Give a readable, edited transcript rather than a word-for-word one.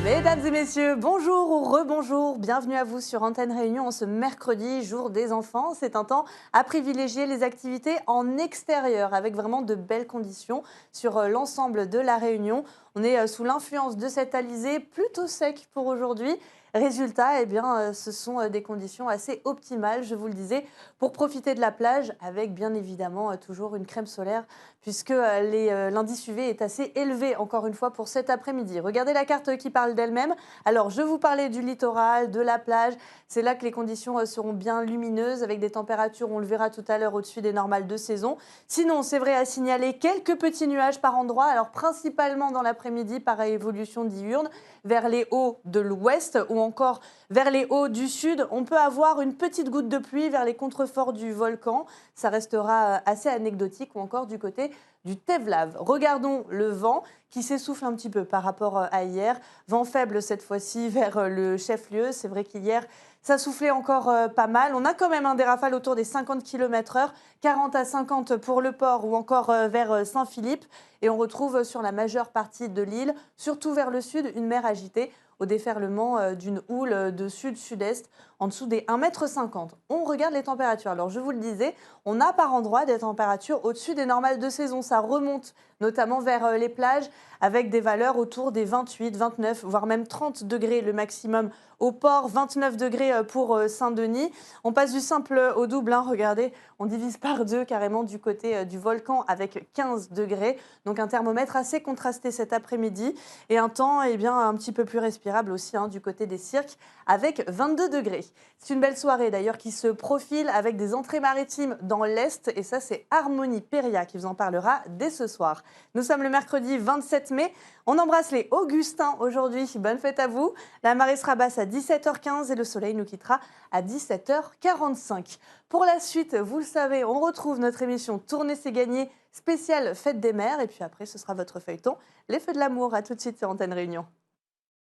Mesdames et messieurs, bonjour ou rebonjour, bienvenue à vous sur Antenne Réunion en ce mercredi, jour des enfants. C'est un temps à privilégier les activités en extérieur avec vraiment de belles conditions sur l'ensemble de la Réunion. On est sous l'influence de cet alizé plutôt sec pour aujourd'hui. Résultat, ce sont des conditions assez optimales, je vous le disais, pour profiter de la plage avec bien évidemment toujours une crème solaire puisque l'indice UV est assez élevé encore une fois pour cet après-midi. Regardez la carte qui parle d'elle-même. Alors, je vous parlais du littoral, de la plage. C'est là que les conditions seront bien lumineuses avec des températures, on le verra tout à l'heure, au-dessus des normales de saison. Sinon, c'est vrai à signaler quelques petits nuages par endroit, alors principalement dans l'après-midi par évolution diurne vers les hauts de l'ouest ou encore vers les hauts du sud. On peut avoir une petite goutte de pluie vers les contreforts du volcan. Ça restera assez anecdotique ou encore du côté du Tevlav. Regardons le vent qui s'essouffle un petit peu par rapport à hier. Vent faible cette fois-ci vers le chef-lieu. C'est vrai qu'hier, ça soufflait encore pas mal. On a quand même des rafales autour des 50 km/h, 40 à 50 pour le port ou encore vers Saint-Philippe. Et on retrouve sur la majeure partie de l'île, surtout vers le sud, une mer agitée au déferlement d'une houle de sud-sud-est en dessous des 1,50 m. On regarde les températures. Alors je vous le disais, on a par endroit des températures au-dessus des normales de saison. Ça remonte notamment vers les plages avec des valeurs autour des 28, 29, voire même 30 degrés le maximum au port, 29 degrés pour Saint-Denis. On passe du simple au double, hein. Regardez, on divise par deux carrément du côté du volcan avec 15 degrés. Donc un thermomètre assez contrasté cet après-midi et un temps un petit peu plus respirable aussi du côté des cirques avec 22 degrés. C'est une belle soirée d'ailleurs qui se profile avec des entrées maritimes dans l'Est et ça c'est Harmonie Péria qui vous en parlera dès ce soir. Nous sommes le mercredi 27 mai. On embrasse les Augustins aujourd'hui. Bonne fête à vous. La marée sera basse à 17h15 et le soleil nous quittera à 17h45. Pour la suite, vous le savez, on retrouve notre émission Tourner c'est gagné spéciale Fête des mères. Et puis après, ce sera votre feuilleton Les Feux de l'amour. À tout de suite sur Antenne Réunion.